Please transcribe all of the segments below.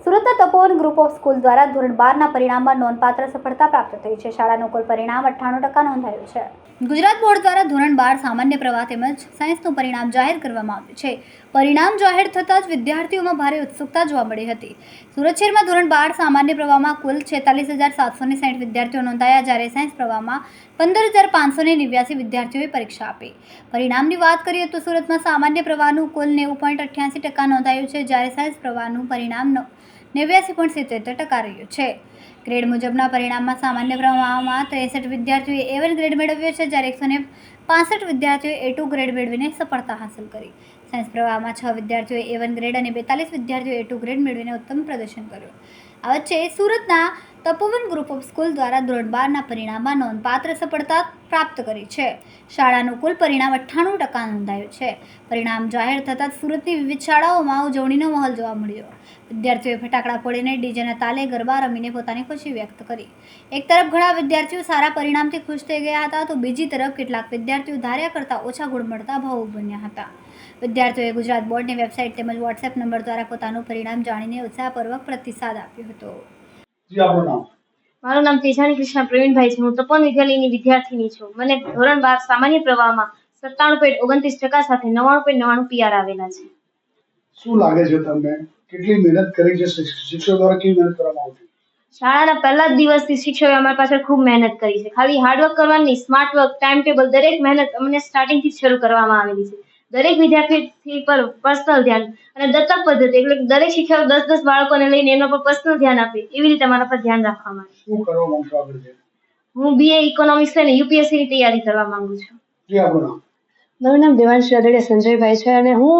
સુરતના તપોવન group of school દ્વારા ધોરણ 12ના પરિણામમાં નોંધપાત્ર સફળતા પ્રાપ્ત થઈ છે. શાળાનું કુલ પરિણામ 98% નોંધાયું છે. ગુજરાત બોર્ડ દ્વારા ધોરણ 12 સામાન્ય પ્રવાહ તેમજ સાયન્સનું પરિણામ જાહેર કરવામાં આવ્યું છે. પરિણામ જાહેર થતાં જ વિદ્યાર્થીઓમાં ભારે ઉત્સુકતા જોવા મળી હતી. સુરત શહેરમાં ધોરણ 12 સામાન્ય પ્રવાહમાં કુલ 46,760 વિદ્યાર્થીઓ નોંધાયા, જ્યારે સાયન્સ પ્રવાહમાં 15,589 વિદ્યાર્થીઓએ પરીક્ષા આપી. પરિણામની વાત કરીએ તો સુરતમાં સામાન્ય પ્રવાહનું કુલ 90.88% નોંધાયું છે, જ્યારે સાયન્સ પ્રવાહનું પરિણામ 89.77% રહ્યું છે. ગ્રેડ મુજબના પરિણામમાં સામાન્ય પ્રવાહમાં 63 વિદ્યાર્થીઓએ A1 ગ્રેડ મેળવ્યો છે, જ્યારે 165 વિદ્યાર્થીઓએ A2 ગ્રેડ મેળવીને સફળતા હાંસલ કરી. સાયન્સ પ્રવાહમાં 6 વિદ્યાર્થીઓએ A1 ગ્રેડ અને 42 વિદ્યાર્થીઓએ A2 ગ્રેડ મેળવીને ઉત્તમ પ્રદર્શન કર્યું. આ વચ્ચે સુરતના તપોવન ગ્રુપ ઓફ સ્કૂલ દ્વારા ધોરણ 12ના પરિણામમાં નોંધપાત્ર સફળતા પ્રાપ્ત કરી છે. શાળાનું કુલ પરિણામ 98% નોંધાયું છે. પરિણામ જાહેર થતાં સુરતની વિવિધ શાળાઓમાં ઉજવણીનો માહોલ જોવા મળ્યો. વિદ્યાર્થીઓએ ફટાકડા ફોડીને ડીજેના તાલે ગરબા રમીને પોતાની ખુશી વ્યક્ત કરી. એક તરફ ઘણા વિદ્યાર્થીઓ સારા પરિણામથી ખુશ થઈ ગયા હતા, તો બીજી તરફ કેટલાક વિદ્યાર્થીઓ ધાર્યા કરતાં ઓછા ગુણ મળતા ભાવુક બન્યા હતા. વિદ્યાર્થીઓએ ગુજરાત બોર્ડની વેબસાઇટ તેમજ વોટ્સએપ નંબર દ્વારા પોતાનું પરિણામ જાણીને ઉત્સાહપૂર્વક પ્રતિસાદ આપ્યો હતો. મારું નામ તેજાણી કૃષ્ણ પ્રવીણભાઈ છે. હું તપોવન વિદ્યાલયની વિદ્યાર્થીની છું. મને ધોરણ 12 સામાન્ય પ્રવાહમાં 97.29% સાથે 99.99 PR આવેલા છે. શું લાગે છે તમને, કેટલી મહેનત કરી છે? શિક્ષકો દ્વારા કેવી મહેનત કરવામાં આવતી? શાળાના પહેલા જ દિવસથી શિક્ષકોએ અમારી પાછળ ખૂબ મહેનત કરી છે. ખાલી હાર્ડવર્ક કરવાની, સ્માર્ટ વર્ક, ટાઈમ ટેબલ, દરેક મહેનત અમને સ્ટાર્ટિંગથી જ શરૂ કરવામાં આવેલી છે. દરેક વિદ્યાર્થી પર પર્સનલ ધ્યાન અને દત્તક પદ્ધતિ, એટલે દરેક શિક્ષકો 10-10 બાળકોને લઈને એમના પર પર્સનલ ધ્યાન આપે, એવી રીતે અમારા પર ધ્યાન રાખવામાં આવે. શું કરવા માંગો આગળ છે? હું BA ઇકોનોમિક્સ લઈને UPSC ની તૈયારી કરવા માંગુ છું. જી આપણું નામ? મારું નામ દેવાંશી અદડિયા સંજયભાઈ છે અને હું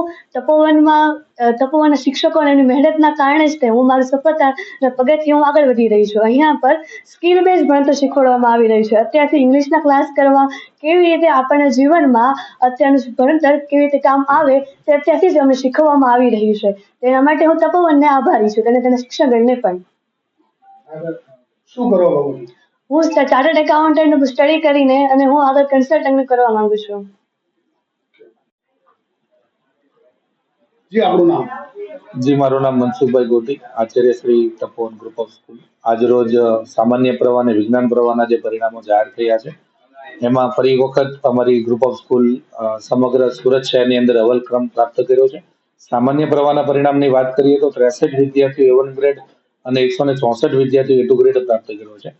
તપોવનના શિક્ષકો અને એમની મહેનતના કારણે જ હું મારી સફળતાના પગેથી હું આગળ વધી રહી છું. અહીંયા પર સ્કિલ બેઝ ભણતર શીખવાડવામાં આવી રહ્યું છે. અત્યારથી ઇંગ્લિશના ક્લાસ કરવા, કેવી રીતે આપણને જીવનમાં અત્યારનું ભણતર કેવી રીતે કામ આવે તે અત્યારથી જ અમને શીખવવામાં આવી રહ્યું છે. તેના માટે હું તપોવનને આભારી છું અને તેના શિક્ષકગણને પણ. શું કરવા માંગો છો? હું ચાર્ટર્ડ એકાઉન્ટન્ટ સ્ટડી કરીને અને હું આગળ કન્સલ્ટન્ટ કરવા માંગુ છું. જી આપણું નામ? જી મારું નામ મનસુખભાઈ ગોટી, આચાર્ય શ્રી તપોવન ગ્રુપ ઓફ સ્કૂલ. આજરોજ સામાન્ય પ્રવાહ અને વિજ્ઞાન પ્રવાહના જે પરિણામો જાહેર થયા છે, એમાં ફરી વખત અમારી ગ્રુપ ઓફ સ્કૂલ સમગ્ર સુરત શહેરની અંદર અવ્વલ ક્રમ પ્રાપ્ત કર્યો છે. સામાન્ય પ્રવાહના પરિણામની વાત કરીએ તો 63 વિદ્યાર્થીઓ A1 ગ્રેડ અને 164 વિદ્યાર્થીઓ A2 ગ્રેડ પ્રાપ્ત કર્યો છે.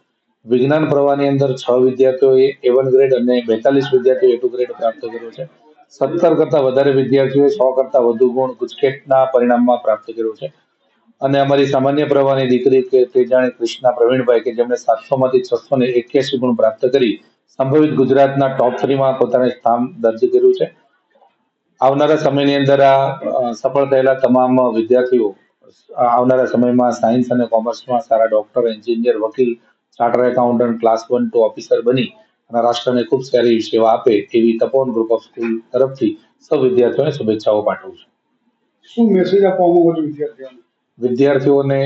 વિજ્ઞાન પ્રવાહની અંદર 6 વિદ્યાર્થીઓએ A1 ગ્રેડ અને 42 વિદ્યાર્થીઓ A2 ગ્રેડ પ્રાપ્ત કર્યો છે. 17 કરતા વધારે વિદ્યાર્થીઓએ 100 કરતા વધુ ગુણ ગુજકેટના પરિણામમાં પ્રાપ્ત કર્યો છે. અને અમારી સામાન્ય પ્રવાહની દીકરી કે તેજાણી કૃષ્ણા પ્રવીણભાઈ કે જેમણે 700 માંથી 681 ગુણ પ્રાપ્ત કરી સંભવિત ગુજરાતના ટોપ 3 માં પોતાનું સ્થાન દર્જ કર્યું છે. આવનારા સમયની અંદર આ સફળ થયેલા તમામ વિદ્યાર્થીઓ આવનારા સમયમાં સાયન્સ અને કોમર્સમાં સારા ડોક્ટર, એન્જિનિયર, વકીલ, chartered accountant, class 1 to officer બની અને રાષ્ટ્રને ખૂબ સારી સેવા આપે એવી તપોવન ગ્રુપ ઓફ સ્કૂલ તરફથી સૌ વિદ્યાર્થીઓને શુભેચ્છાઓ પાઠવું છું. શું મેસેજ આપવા માંગો છો વિદ્યાર્થીઓને? વિદ્યાર્થીઓને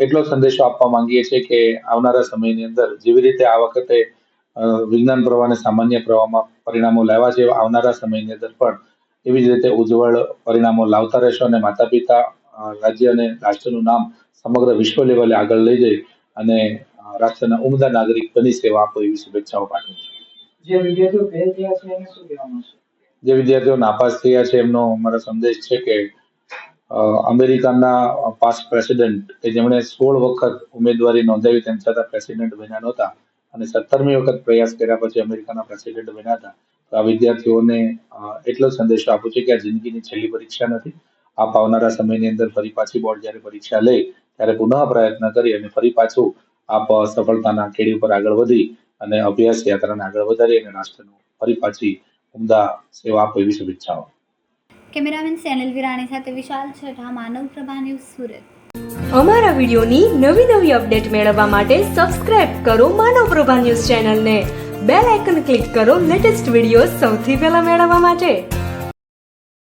એટલો સંદેશો આપવા માંગીએ છીએ કે આવનારા સમયની અંદર જેવી રીતે આ વખતે વિજ્ઞાન પ્રવાહ અને સામાન્ય પ્રવાહમાં પરિણામો લાવ્યા છે, આવનારા સમયની અંદર પણ એવી જ રીતે ઉજ્જવળ પરિણામો લાવતા રહેશો અને માતા પિતા, રાજ્ય અને રાષ્ટ્રનું નામ સમગ્ર વિશ્વ લેવલે આગળ લઈ જઈ અને રાષ્ટ્રના ઉમદા નાગરિક બની સેવા આપો એવી શુભેચ્છાઓ પાઠવું છું. જે વિદ્યાર્થીઓ ફેલ થયા છે એને શું કહેવાનું છે? જે વિદ્યાર્થીઓ નાપાસ થયા છે એમનો મારો સંદેશ છે કે અમેરિકાના પાસ્ટ પ્રેસિડેન્ટ કે જેમણે 16 વખત ઉમેદવારી નોંધાવી તેમ છતાં પ્રેસિડેન્ટ બન્યા નહોતા અને 17મી વખત પ્રયાસ કર્યા પછી અમેરિકાના પ્રેસિડેન્ટ બન્યા હતા, તો આ વિદ્યાર્થીઓને એટલો સંદેશો આપું છે કે આ જિંદગીની છેલ્લી પરીક્ષા નથી. આપ આવનારા સમયની અંદર ફરી પાછી બોર્ડ જ્યારે પરીક્ષા લે ત્યારે પુનઃ પ્રયત્ન કરી અને ફરી પાછું આપ સફળતાના કેડી ઉપર આગળ વધી અને અભ્યાસ યાત્રાને આગળ વધારી અને રાષ્ટ્રનું ફરી પાછી ઉમદા સેવા આપો એવી શુભેચ્છાઓ. કેમેરામેન સેનિલ વિરાણી સાથે વિશાલ છઠા, માનવ પ્રભા ન્યૂઝ, સુરત. અમારા વિડીયોની નવી અપડેટ મેળવવા માટે સબસ્ક્રાઇબ કરો માનવ પ્રભા ન્યૂઝ ચેનલને. બેલ આઇકન ક્લિક કરો લેટેસ્ટ વિડીયો સૌથી પહેલા મેળવવા માટે.